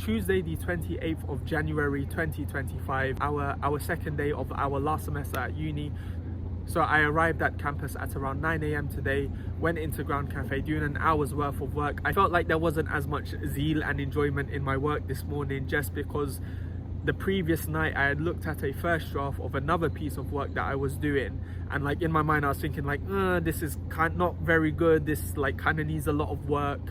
Tuesday the 28th of January 2025, our second day of our last semester at uni. So I arrived at campus at around 9 a.m. today, went into Ground Cafe, doing an hour's worth of work. I felt like there wasn't as much zeal and enjoyment in my work this morning, just because the previous night I had looked at a first draft of another piece of work that I was doing, and like in my mind I was thinking like, this is not very good, this like kind of needs a lot of work.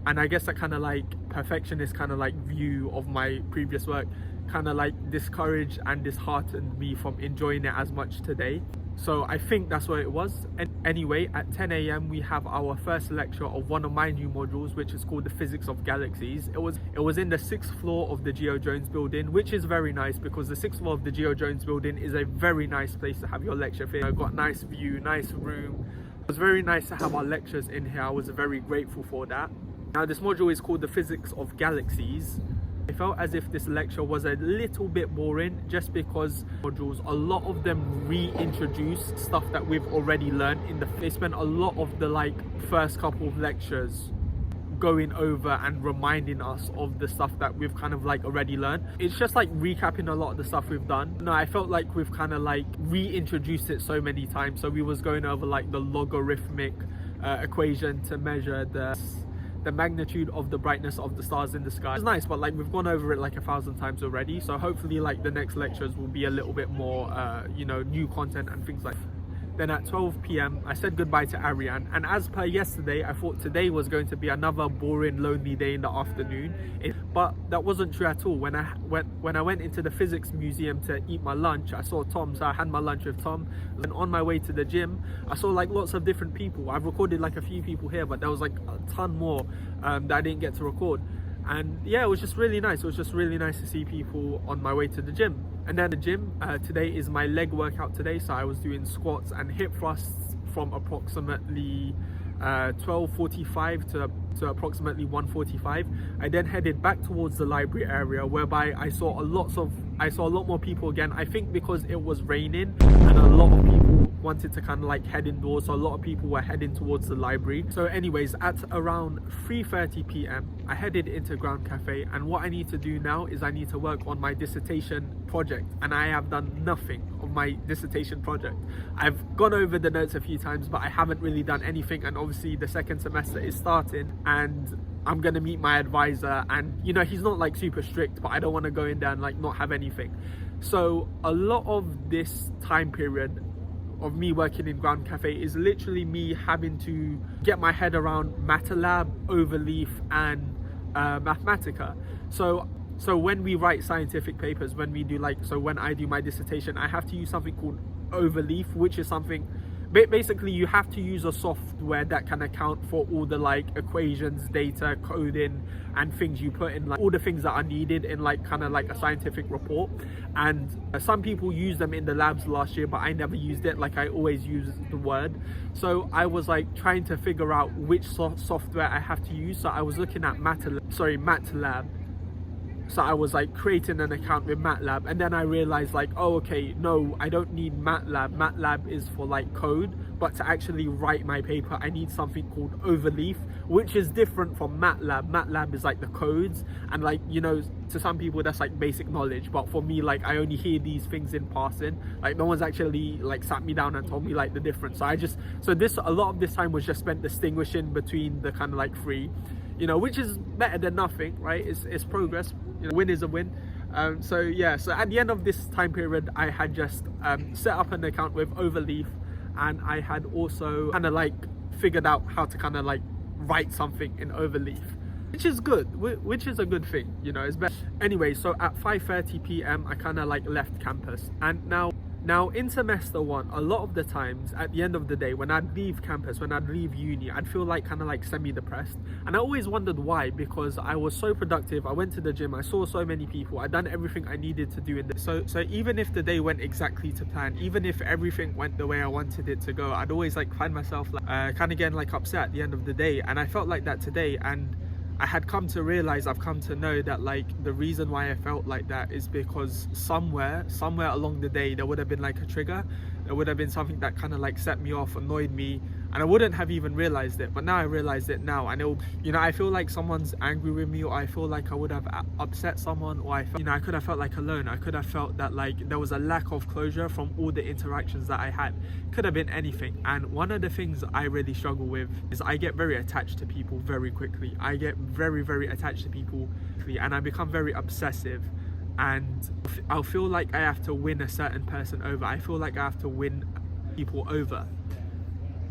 And I guess that kind of like perfectionist kind of like view of my previous work kind of like discouraged and disheartened me from enjoying it as much today. So I think that's what it was. And anyway, at 10 a.m. we have our first lecture of one of my new modules, which is called the Physics of Galaxies. It was in the 6th floor of the Geo Jones building, which is very nice because the 6th floor of the Geo Jones building is a very nice place to have your lecture for. I've got nice view, nice room. It was very nice to have our lectures in here. I was very grateful for that. Now this module is called the Physics of Galaxies. I felt as if this lecture was a little bit boring just because modules, a lot of them reintroduce stuff that we've already learned they spent a lot of the like first couple of lectures going over and reminding us of the stuff that we've kind of like already learned. It's just like recapping a lot of the stuff we've done. No, I felt like we've kind of like reintroduced it so many times. So we was going over like the logarithmic equation to measure the magnitude of the brightness of the stars in the sky. It's nice, but like we've gone over it like 1,000 times already, so hopefully like the next lectures will be a little bit more you know, new content and things like that. Then at 12 p.m. I said goodbye to Ariane, and as per yesterday, I thought today was going to be another boring, lonely day in the afternoon. But that wasn't true at all. When I went into the physics museum to eat my lunch, I saw Tom, so I had my lunch with Tom. And on my way to the gym, I saw like lots of different people. I've recorded like a few people here, but there was like a ton more that I didn't get to record. And yeah, it was just really nice. It was just really nice to see people on my way to the gym. And then the gym, today is my leg workout today. So I was doing squats and hip thrusts from approximately 12:45 to approximately 1:45. I then headed back towards the library area, whereby I saw a lot more people again. I think because it was raining and a lot of people wanted to kind of like head indoors, so a lot of people were heading towards the library. So anyways, at around 3:30 p.m. I headed into Ground Cafe, and what I need to do now is I need to work on my dissertation project, and I have done nothing of my dissertation project. I've gone over the notes a few times, but I haven't really done anything, and obviously the second semester is starting and I'm gonna meet my advisor, and you know, he's not like super strict, but I don't want to go in there and like not have anything. So a lot of this time period of me working in Ground Cafe is literally me having to get my head around MATLAB, Overleaf and Mathematica. So when we write scientific papers, when I do my dissertation, I have to use something called Overleaf, which is something basically you have to use a software that can account for all the like equations, data, coding and things you put in, like all the things that are needed in like kind of like a scientific report. And some people use them in the labs last year, but I never used it. Like I always use the Word. So I was like trying to figure out which software I have to use. So I was looking at MATLAB. So I was like creating an account with MATLAB, and then I realized like, oh okay, no, I don't need MATLAB. MATLAB is for like code, but to actually write my paper I need something called Overleaf, which is different from MATLAB. MATLAB is like the codes, and like, you know, to some people that's like basic knowledge, but for me, like I only hear these things in passing. Like no one's actually like sat me down and told me like the difference. So a lot of this time was just spent distinguishing between the kind of like three, you know, which is better than nothing, right? It's progress. You know, win is a win. So yeah, so at the end of this time period, I had just set up an account with Overleaf, and I had also kind of like figured out how to kind of like write something in Overleaf, which is good, which is a good thing, you know, it's better. Anyway, so at 5:30 p.m. I kind of like left campus, and now in semester one, a lot of the times at the end of the day, when I'd leave campus, when I'd leave uni, I'd feel like kind of like semi-depressed. And I always wondered why, because I was so productive. I went to the gym, I saw so many people, I'd done everything I needed to do in this. So even if the day went exactly to plan, even if everything went the way I wanted it to go, I'd always like find myself like kind of getting like upset at the end of the day. And I felt like that today, and I had come to realize, I've come to know that like the reason why I felt like that is because somewhere along the day there would have been like a trigger. There would have been something that kind of like set me off, annoyed me, and I wouldn't have even realized it, but now I realized it now. And it'll, you know, I feel like someone's angry with me, or I feel like I would have upset someone, or I felt, you know, I could have felt like alone. I could have felt that like there was a lack of closure from all the interactions that I had. Could have been anything. And one of the things I really struggle with is I get very attached to people very quickly. I get very, very attached to people quickly, and I become very obsessive, and I'll feel like I have to win a certain person over. I feel like I have to win people over.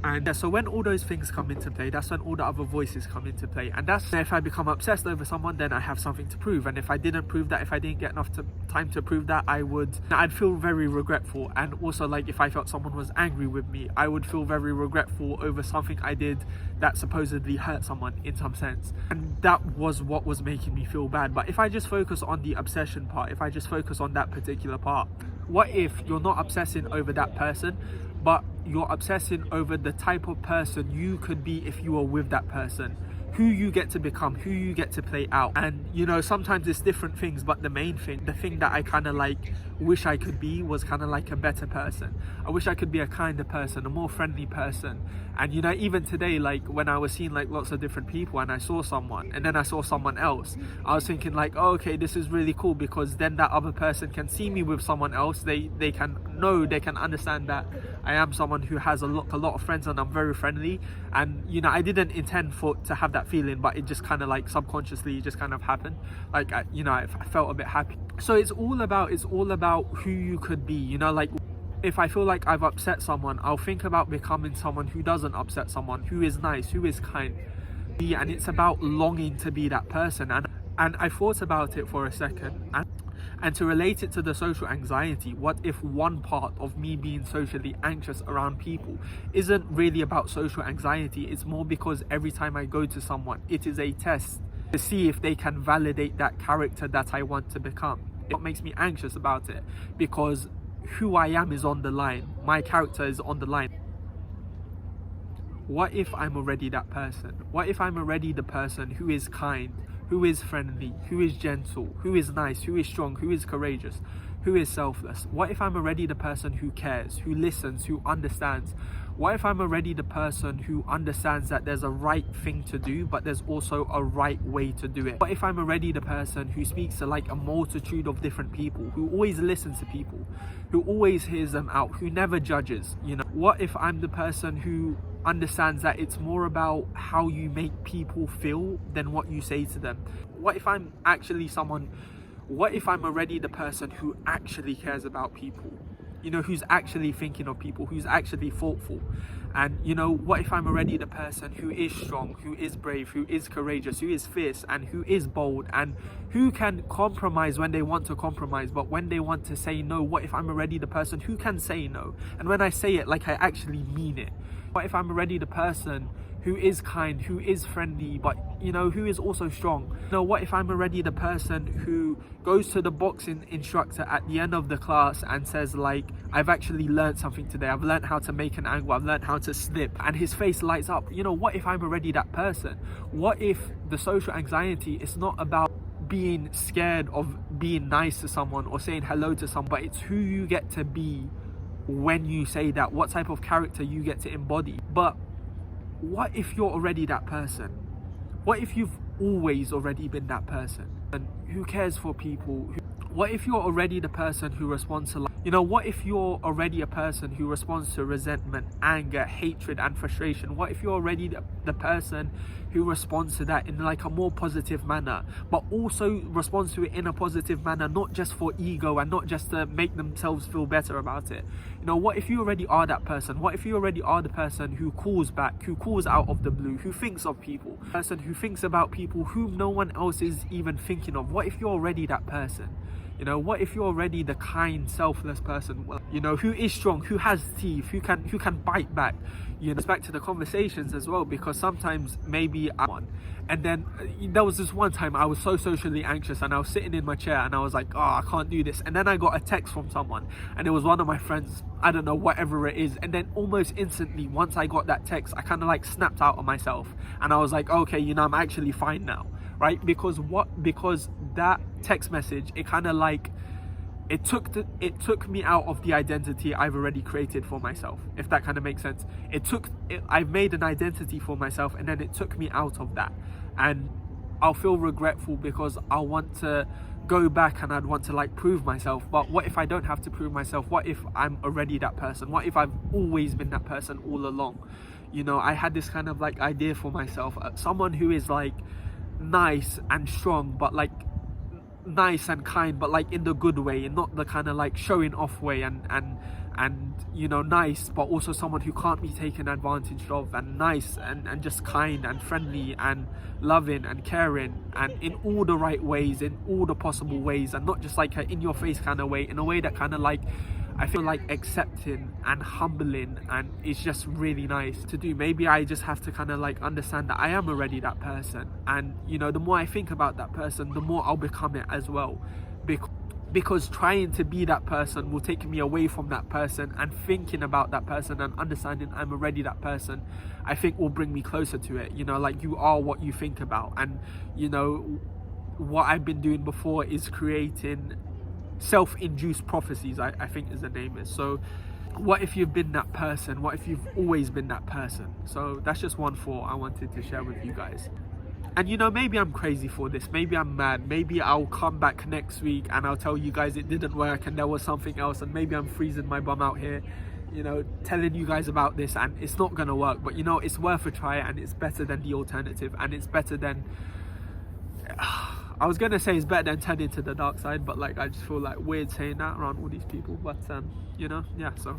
And yeah, so when all those things come into play, that's when all the other voices come into play. And that's if I become obsessed over someone, then I have something to prove. And if I didn't prove that, if I didn't get enough time to prove that, I'd feel very regretful. And also, like, if I felt someone was angry with me, I would feel very regretful over something I did that supposedly hurt someone in some sense. And that was what was making me feel bad. But if I just focus on the obsession part, if I just focus on that particular part, what if you're not obsessing over that person, but you're obsessing over the type of person you could be if you were with that person, who you get to become, who you get to play out? And you know, sometimes it's different things, but the main thing, the thing that I kind of like wish I could be, was kind of like a better person. I wish I could be a kinder person, a more friendly person. And you know, even today, like when I was seeing like lots of different people and I saw someone and then I saw someone else, I was thinking like, oh, okay, this is really cool, because then that other person can see me with someone else. They can know, they can understand that I am someone who has a lot of friends and I'm very friendly. And you know, I didn't intend to have that feeling, but it just kind of like subconsciously just kind of happened. Like you know, I felt a bit happy. So it's all about who you could be. You know, like if I feel like I've upset someone, I'll think about becoming someone who doesn't upset someone, who is nice, who is kind. And it's about longing to be that person. And I thought about it for a second, and to relate it to the social anxiety, what if one part of me being socially anxious around people isn't really about social anxiety? It's more because every time I go to someone, it is a test to see if they can validate that character that I want to become. It makes me anxious about it, because who I am is on the line. My character is on the line. What if I'm already that person? What if I'm already the person who is kind, who is friendly, who is gentle, who is nice, who is strong, who is courageous, who is selfless? What if I'm already the person who cares, who listens, who understands? What if I'm already the person who understands that there's a right thing to do, but there's also a right way to do it? What if I'm already the person who speaks to like a multitude of different people, who always listens to people, who always hears them out, who never judges? You know, what if I'm the person who understands that it's more about how you make people feel than what you say to them? What if I'm actually what if I'm already the person who actually cares about people? You know, who's actually thinking of people, who's actually thoughtful? And you know, what if I'm already the person who is strong, who is brave, who is courageous, who is fierce, and who is bold, and who can compromise when they want to compromise, but when they want to say no, what if I'm already the person who can say no? And when I say it, like I actually mean it. What if I'm already the person who is kind, who is friendly, but you know, who is also strong? You know, what if I'm already the person who goes to the boxing instructor at the end of the class and says like, I've actually learned something today, I've learned how to make an angle, I've learned how to slip, and his face lights up? You know, what if I'm already that person? What if the social anxiety is not about being scared of being nice to someone or saying hello to someone, but it's who you get to be when you say that, what type of character you get to embody? But what if you're already that person? What if you've always already been that person and who cares for people? What if you're already the person who responds to, you know, what if you're already a person who responds to resentment, anger, hatred and frustration? What if you're already the person who responds to that in like a more positive manner, but also responds to it in a positive manner, not just for ego and not just to make themselves feel better about it? You know, what if you already are that person? What if you already are the person who calls back, who calls out of the blue, who thinks of people, person who thinks about people whom no one else is even thinking of? What if you're already that person? You know, what if you're already the kind, selfless person, you know, who is strong, who has teeth, who can bite back? You know, it's back to the conversations as well, because sometimes maybe I'm one. And then there was this one time I was so socially anxious and I was sitting in my chair and I was like, oh, I can't do this. And then I got a text from someone and it was one of my friends, I don't know, whatever it is. And then almost instantly, once I got that text, I kind of like snapped out of myself and I was like, okay, you know, I'm actually fine now. Right? Because that text message, it kind of like it took me out of the identity I've already created for myself, if that kind of makes sense. I've made an identity for myself, and then it took me out of that, and I'll feel regretful because I'll want to go back and I'd want to like prove myself. But what if I don't have to prove myself? What if I'm already that person? What if I've always been that person all along? You know, I had this kind of like idea for myself, someone who is like nice and strong, but like nice and kind, but like in the good way, and not the kind of like showing off way, and you know, nice, but also someone who can't be taken advantage of, and nice and just kind and friendly and loving and caring, and in all the right ways, in all the possible ways, and not just like a in your face kind of way, in a way that kind of like I feel like accepting and humbling, and it's just really nice to do. Maybe I just have to kind of like understand that I am already that person, and you know, the more I think about that person, the more I'll become it as well, because trying to be that person will take me away from that person, and thinking about that person and understanding I'm already that person, I think will bring me closer to it. You know, like you are what you think about, and you know, what I've been doing before is creating self-induced prophecies, I think is the name is. So what if you've been that person? What if you've always been that person? So that's just one thought I wanted to share with you guys. And you know, maybe I'm crazy for this, maybe I'm mad, maybe I'll come back next week and I'll tell you guys it didn't work and there was something else, and maybe I'm freezing my bum out here, you know, telling you guys about this and it's not gonna work. But you know, it's worth a try, and it's better than the alternative, and it's better than I was gonna say it's better than turning to the dark side, but like I just feel like weird saying that around all these people. But you know, yeah, so